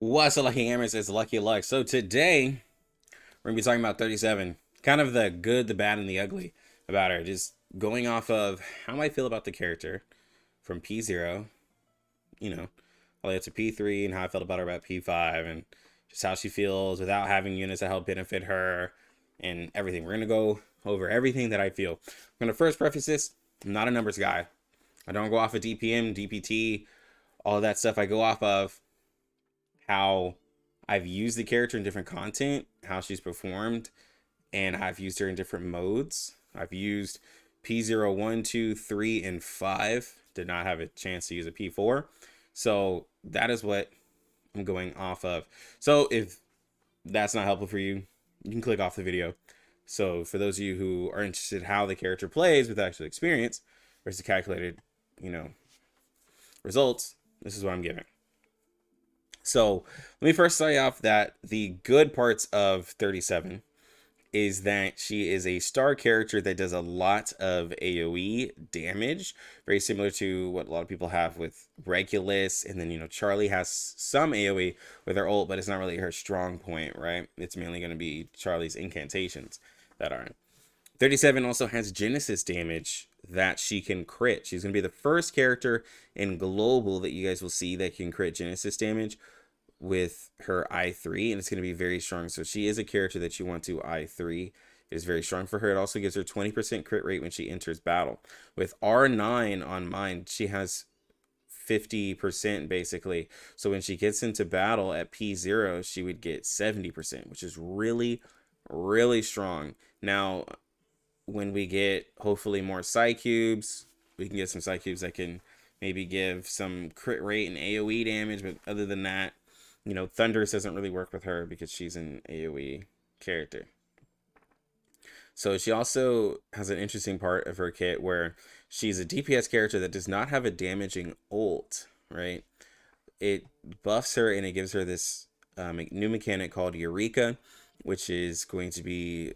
What's up, Lucky Hammers? It's Lucky Luck. So today we're gonna be talking about 37, kind of the good, the bad, and the ugly about her. Just going off of how I feel about the character from P0, you know, all the way up to P3, and how I felt about her about P5, and just how she feels without having units that help benefit her, and everything. We're gonna go over everything that I feel. I'm gonna first preface this: I'm not a numbers guy. I don't go off of DPM, DPT, all of that stuff. I go off of how I've used the character in different content, how she's performed, and I've used her in different modes. I've used P0, 1, 2, 3, and 5. Did not have a chance to use a P4. So that is what I'm going off of. So if that's not helpful for you, you can click off the video. So for those of you who are interested in how the character plays with actual experience versus calculated, you know, results, this is what I'm giving. So let me first start off that the good parts of 37 is that she is a star character that does a lot of AoE damage, very similar to what a lot of people have with Regulus. And then, Charlie has some AoE with her ult, but it's not really her strong point, right? It's mainly going to be Charlie's incantations that are. 37 also has Genesis damage that she can crit. She's going to be the first character in global that you guys will see that can crit Genesis damage with her I3, and it's going to be very strong. So she is a character that you want to I3. It is very strong for her. It also gives her 20% crit rate when she enters battle. With R9 on mine, she has 50% basically. So when she gets into battle at P0, she would get 70%, which is really, really strong. Now, when we get hopefully more Psy cubes, we can get some Psy cubes that can maybe give some crit rate and AoE damage. But other than that, Thunderous doesn't really work with her because she's an AoE character. So she also has an interesting part of her kit where she's a DPS character that does not have a damaging ult, right? It buffs her and it gives her this new mechanic called Eureka, which is going to be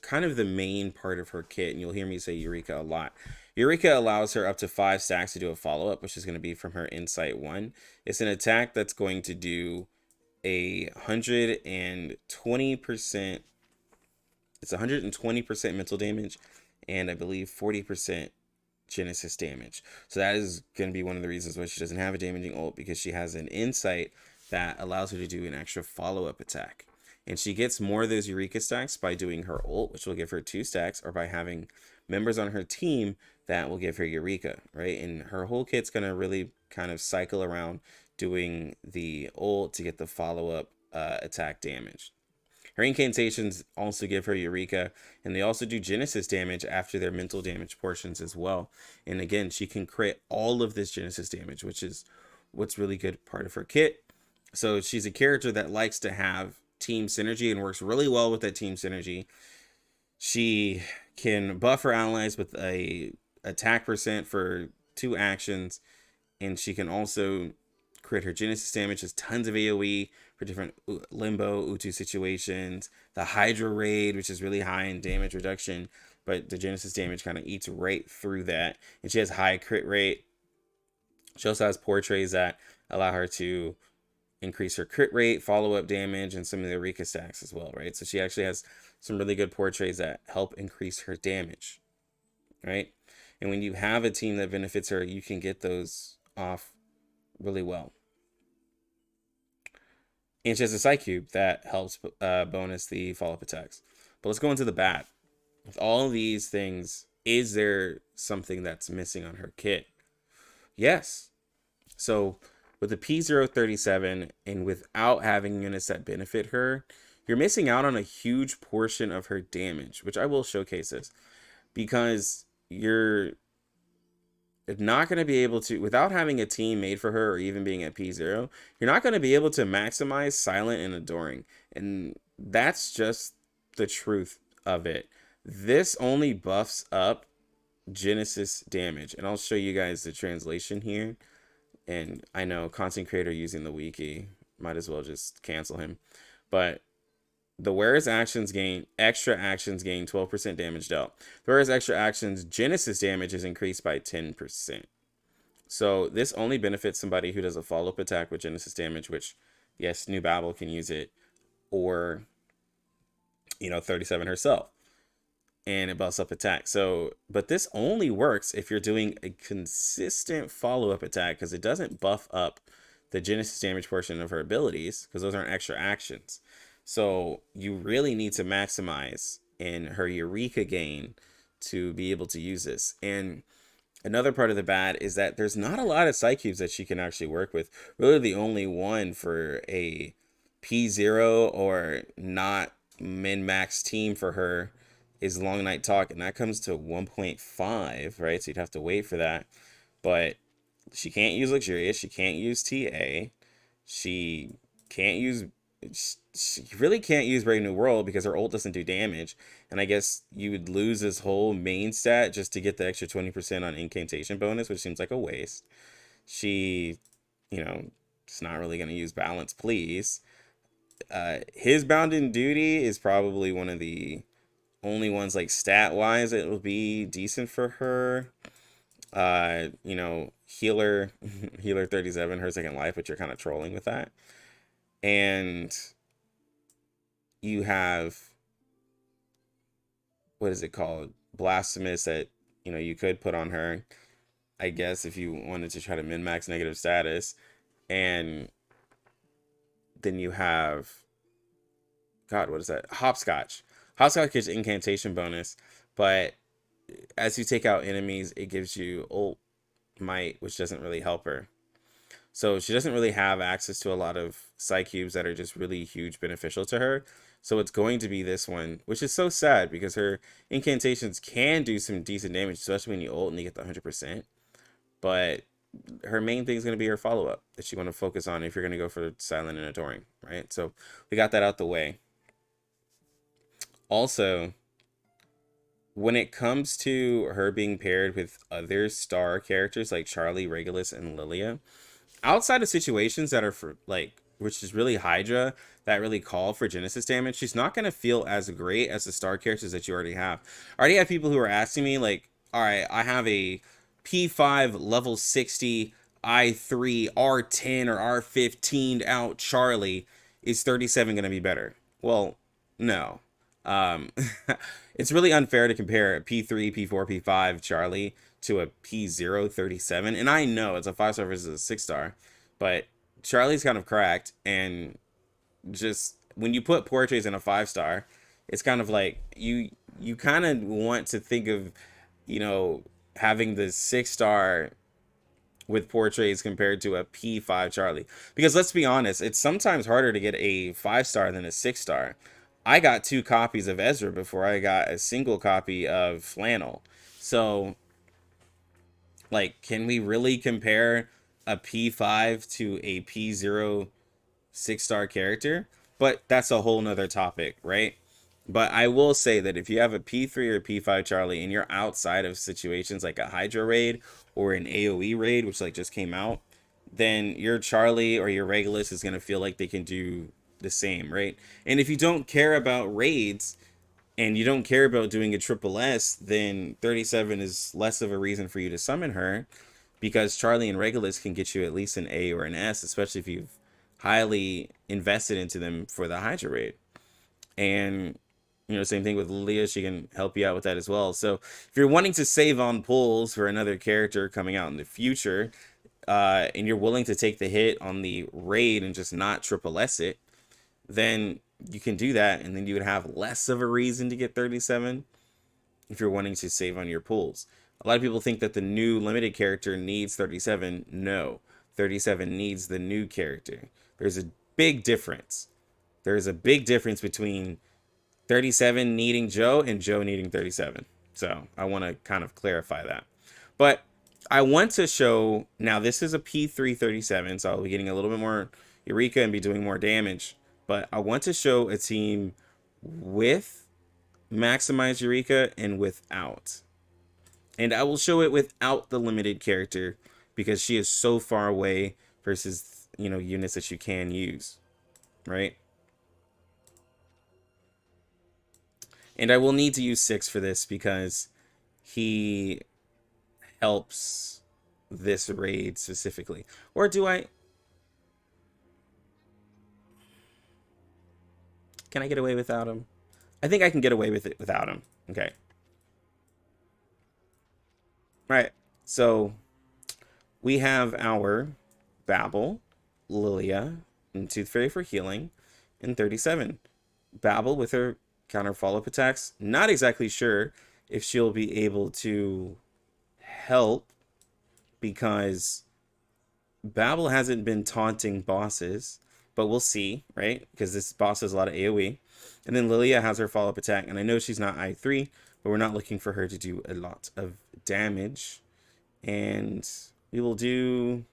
kind of the main part of her kit, and you'll hear me say Eureka a lot. Eureka allows her up to 5 stacks to do a follow-up, which is going to be from her Insight 1. It's an attack that's going to do a 120%. It's 120% mental damage, and I believe 40% Genesis damage. So that is going to be one of the reasons why she doesn't have a damaging ult, because she has an Insight that allows her to do an extra follow-up attack. And she gets more of those Eureka stacks by doing her ult, which will give her 2 stacks, or by having members on her team that will give her Eureka, right? And her whole kit's going to really kind of cycle around doing the ult to get the follow-up attack damage. Her incantations also give her Eureka, and they also do Genesis damage after their mental damage portions as well. And again, she can crit all of this Genesis damage, which is what's really good part of her kit. So she's a character that likes to have team synergy and works really well with that team synergy. She can buff her allies with a attack percent for 2 actions, and she can also crit her Genesis damage. Has tons of AoE for different Limbo Utu situations. The Hydra Raid, which is really high in damage reduction, but the Genesis damage kind of eats right through that. And she has high crit rate. She also has portraits that allow her to increase her crit rate, follow-up damage, and some of the Eureka stacks as well, right? So she actually has some really good portraits that help increase her damage, right? And when you have a team that benefits her, you can get those off really well. And she has a Psy Cube that helps bonus the follow-up attacks. But let's go into the bad. With all of these things, is there something that's missing on her kit? Yes. So with the P037 and without having units that benefit her, you're missing out on a huge portion of her damage, which I will showcase this, because you're not going to be able to, without having a team made for her or even being at P0, you're not going to be able to maximize Silent and Adoring. And that's just the truth of it. This only buffs up Genesis damage. And I'll show you guys the translation here. And I know content creator using the wiki, might as well just cancel him. But the whereas actions gain, extra actions gain 12% damage dealt. The whereas extra actions Genesis damage is increased by 10%. So this only benefits somebody who does a follow-up attack with Genesis damage, which, yes, New Babel can use it, or, 37 herself, and it buffs up attack. So, but this only works if you're doing a consistent follow-up attack, because it doesn't buff up the Genesis damage portion of her abilities, because those aren't extra actions. So you really need to maximize in her Eureka gain to be able to use this. And another part of the bad is that there's not a lot of Psycubes that she can actually work with. Really, the only one for a P0 or not min-max team for her is Long Night Talk, and that comes to 1.5, right? So you'd have to wait for that. But she can't use Luxurious. She can't use TA. She can't use... She really can't use Brave New World because her ult doesn't do damage. And I guess you would lose this whole main stat just to get the extra 20% on incantation bonus, which seems like a waste. She, it's not really going to use Balance Please. His Bounden Duty is probably one of the only ones, like, stat-wise, it will be decent for her. Healer, Healer 37, her second life, which you're kind of trolling with that. And you have, what is it called? Blasphemous that, you could put on her, I guess, if you wanted to try to min-max negative status. And then you have, God, what is that? Hopscotch. Hopscotch gives incantation bonus, but as you take out enemies, it gives you ult might, which doesn't really help her. So she doesn't really have access to a lot of Psycubes that are just really huge beneficial to her. So it's going to be this one, which is so sad because her incantations can do some decent damage, especially when you ult and you get the 100%. But her main thing is going to be her follow-up that you want to focus on if you're going to go for Silent and Adoring, right? So we got that out the way. Also, when it comes to her being paired with other star characters like Charlie, Regulus, and Lilia, outside of situations that are for, like, which is really Hydra, that really call for Genesis damage, she's not going to feel as great as the star characters that you already have. I already have people who are asking me, like, all right, I have a P5 level 60 I3 R10 or R15 out Charlie. Is 37 going to be better? Well, no. It's really unfair to compare a P3, P4, P5 Charlie to a P0 37. And I know it's a 5-star versus a 6-star, but Charlie's kind of cracked. And just when you put Portraits in a 5-star, it's kind of like you kind of want to think of, having the 6-star with Portraits compared to a P5 Charlie. Because let's be honest, it's sometimes harder to get a 5-star than a 6-star. I got 2 copies of Ezra before I got a single copy of Flannel. So, like, can we really compare a P5 to a P0 6-star character? But that's a whole nother topic, right? But I will say that if you have a P3 or P5 Charlie and you're outside of situations like a Hydra raid or an AoE raid, which like just came out, then your Charlie or your Regulus is going to feel like they can do the same, right? And if you don't care about raids and you don't care about doing a triple S, then 37 is less of a reason for you to summon her, because Charlie and Regulus can get you at least an A or an S, especially if you've highly invested into them for the Hydra raid. And same thing with Lilia, she can help you out with that as well. So if you're wanting to save on pulls for another character coming out in the future, and you're willing to take the hit on the raid and just not triple S it, then you can do that, and then you would have less of a reason to get 37 if you're wanting to save on your pulls. A lot of people think that the new limited character needs 37. No, 37 needs the new character. There's a big difference. There's a big difference between 37 needing Joe and Joe needing 37. So I want to kind of clarify that. But I want to show, now this is a P3 37, so I'll be getting a little bit more Eureka and be doing more damage. But I want to show a team with maximized Eureka and without. And I will show it without the limited character because she is so far away versus, units that you can use, right? And I will need to use 6 for this because he helps this raid specifically. Or do I? Can I get away without him? I think I can get away with it without him. Okay. All right. So we have our Babel, Lilia, and Tooth Fairy for healing, and 37. Babel with her counter follow-up attacks. Not exactly sure if she'll be able to help because Babel hasn't been taunting bosses, but we'll see, right? Because this boss has a lot of AoE. And then Lilia has her follow-up attack, and I know she's not I3, but we're not looking for her to do a lot of damage. And we will do...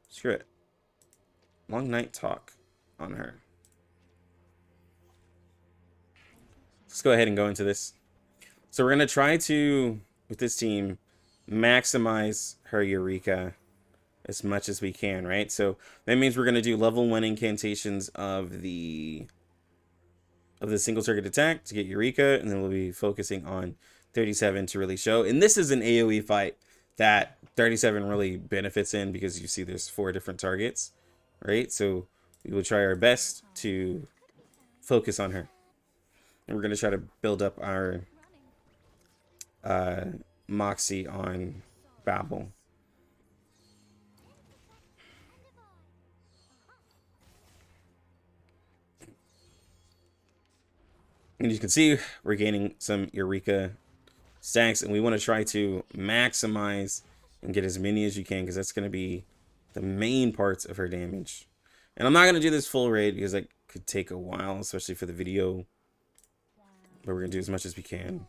Screw it. Long Night Talk on her. Let's go ahead and go into this. So we're going to try to, with this team, maximize her Eureka as much as we can, right? So that means we're going to do level 1 incantations of the single target attack to get Eureka, and then we'll be focusing on 37 to really show. And this is an AoE fight that 37 really benefits in because you see there's 4 different targets, right? So we will try our best to focus on her. And we're going to try to build up our Moxie on Babel. And you can see we're gaining some Eureka stacks, and we want to try to maximize and get as many as you can because that's going to be the main parts of her damage. And I'm not going to do this full raid because that could take a while, especially for the video. But we're going to do as much as we can.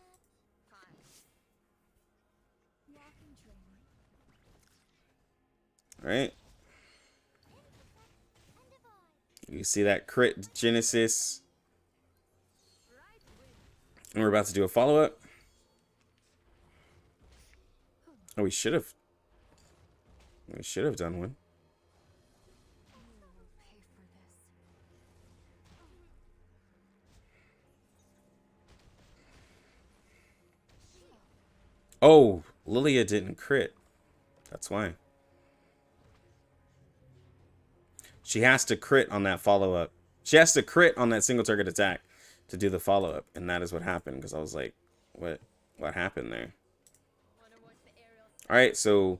Alright. You see that crit Genesis. And we're about to do a follow-up. Oh, we should have done one. Oh, Lilia didn't crit. That's why. She has to crit on that follow-up. She has to crit on that single target attack to do the follow-up. And that is what happened. Because I was like, what happened there? Alright, so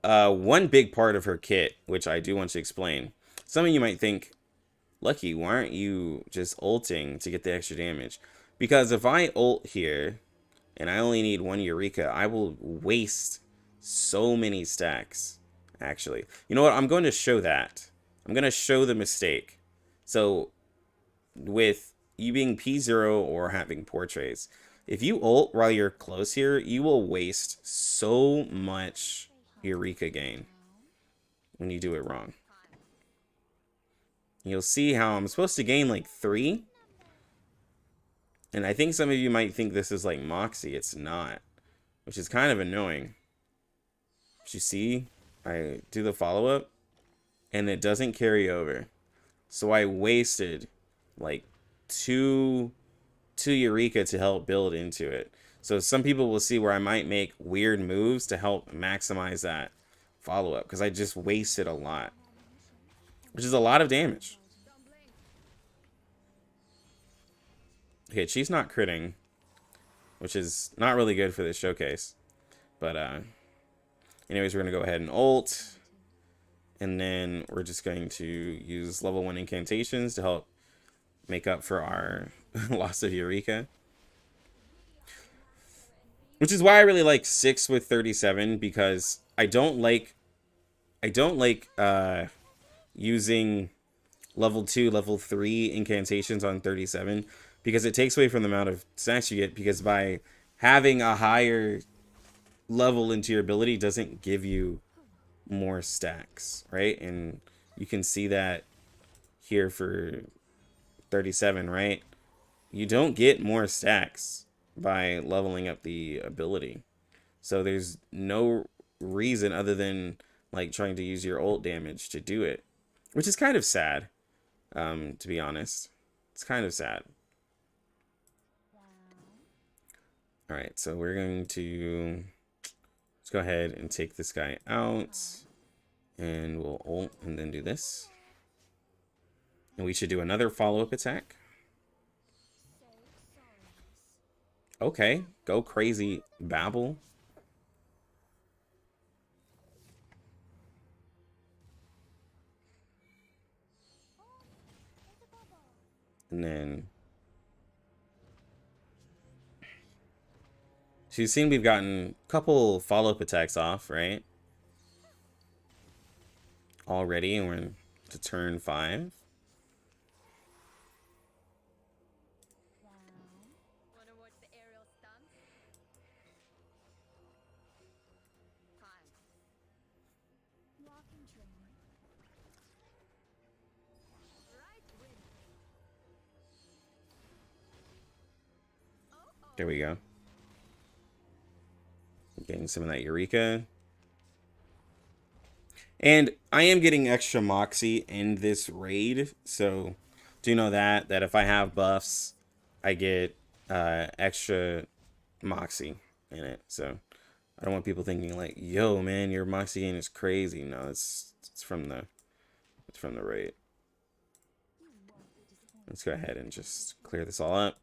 one big part of her kit, which I do want to explain. Some of you might think, Lucky, why aren't you just ulting to get the extra damage? Because if I ult here, and I only need 1 Eureka, I will waste so many stacks, actually. You know what? I'm going to show that. I'm going to show the mistake. So, with you being P0 or having portraits, if you ult while you're close here, you will waste so much Eureka gain when you do it wrong. You'll see how I'm supposed to gain like 3. And I think some of you might think this is like Moxie. It's not, which is kind of annoying. But you see, I do the follow-up, and it doesn't carry over. So I wasted like 2 Eureka to help build into it. So some people will see where I might make weird moves to help maximize that follow-up, because I just wasted a lot, which is a lot of damage. Okay, she's not critting, which is not really good for this showcase. But anyways, we're going to go ahead and ult. And then we're just going to use level 1 incantations to help make up for our loss of Eureka. Which is why I really like 6 with 37, because I don't like using level 2, level 3 incantations on 37, because it takes away from the amount of stacks you get, because by having a higher level into your ability doesn't give you more stacks, right? And you can see that here for 37, right? You don't get more stacks by leveling up the ability. So there's no reason other than like trying to use your ult damage to do it, which is kind of sad, to be honest. It's kind of sad. All right, so we're going to Let's go ahead and take this guy out. And we'll ult and then do this. And we should do another follow-up attack. Okay, go crazy, Babel. And then so you've seen we've gotten a couple follow-up attacks off, right? Already, and we're to turn 5. There we go. Getting some of that Eureka. And I am getting extra Moxie in this raid, so do know that if I have buffs, I get extra Moxie in it. So I don't want people thinking like, "Yo, man, your Moxie gain is crazy." No, it's from the raid. Let's go ahead and just clear this all up.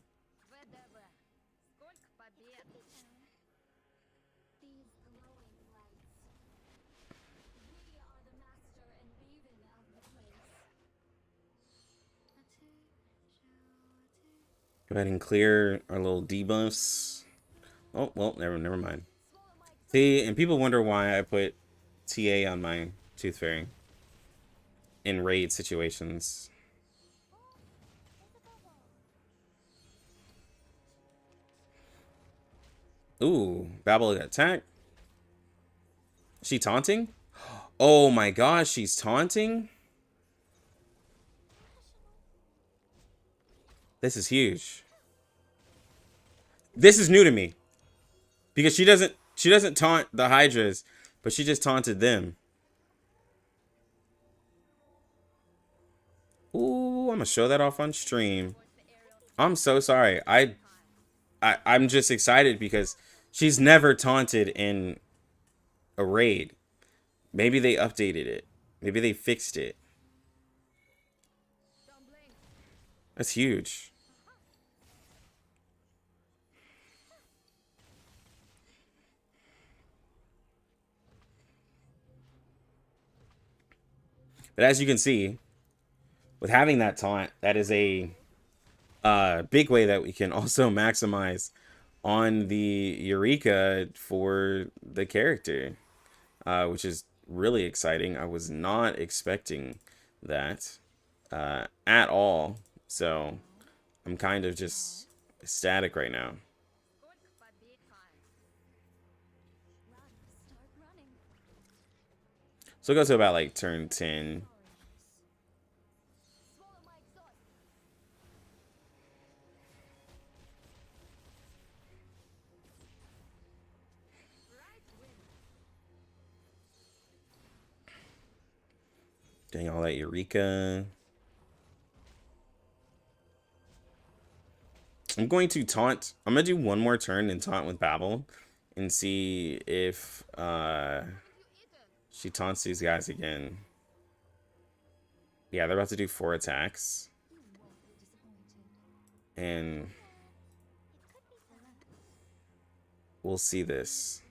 Go ahead and clear our little debuffs. Oh, well, never mind. See, and people wonder why I put TA on my Tooth Fairy in raid situations. Ooh, Babel got attacked. Is she taunting? Oh my gosh, she's taunting? This is huge. This is new to me. Because she doesn't taunt the Hydras, but she just taunted them. Ooh, I'm gonna show that off on stream. I'm so sorry. I'm just excited because she's never taunted in a raid. Maybe they updated it. Maybe they fixed it. That's huge. But as you can see, with having that taunt, that is a big way that we can also maximize on the Eureka for the character, which is really exciting. I was not expecting that at all, so I'm kind of just ecstatic right now. So it goes to about like turn 10. Getting all that Eureka. I'm going to taunt. I'm going to do one more turn and taunt with Babel and see if she taunts these guys again. Yeah, they're about to do 4 attacks. And we'll see this.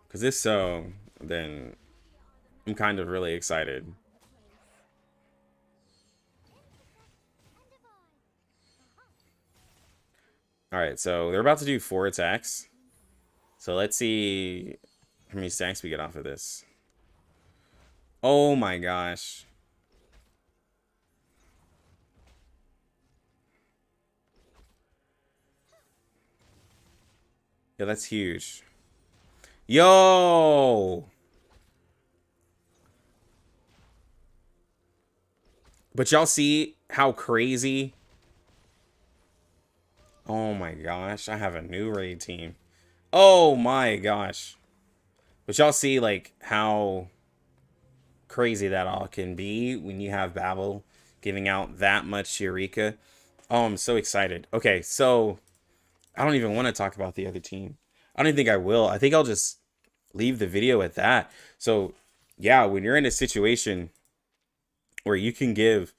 Because if so, then I'm kind of really excited. Alright, so they're about to do 4 attacks. So let's see how many stacks we get off of this. Oh my gosh. Yeah, that's huge. Yo! But y'all see how crazy... Oh my gosh, I have a new raid team. Oh my gosh. But y'all see like how crazy that all can be when you have Babel giving out that much Eureka. Oh, I'm so excited. Okay, so I don't even want to talk about the other team. I don't even think I will. I think I'll just leave the video at that. So yeah, when you're in a situation where you can give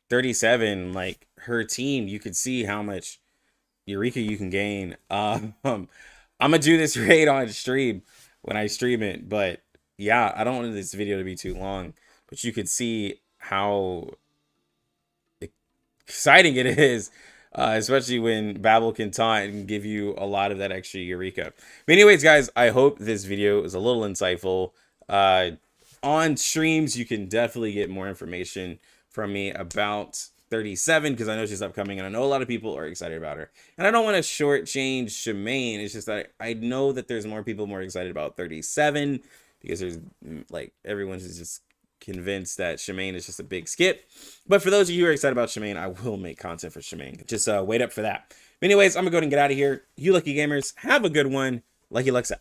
37 like her team, you could see how much Eureka you can gain. I'm gonna do this raid on stream when I stream it, but yeah, I don't want this video to be too long, but you could see how exciting it is, especially when Babel can taunt and give you a lot of that extra Eureka. But anyways, guys, I hope this video is a little insightful. On streams, you can definitely get more information from me about 37 because I know she's upcoming and I know a lot of people are excited about her. And I don't want to shortchange Shemane. It's just that I know that there's more people more excited about 37 because there's like everyone's just convinced that Shemane is just a big skip. But for those of you who are excited about Shemane, I will make content for Shemane. Just wait up for that. But anyways, I'm gonna go ahead and get out of here. You lucky gamers, have a good one. Lucky Lux out.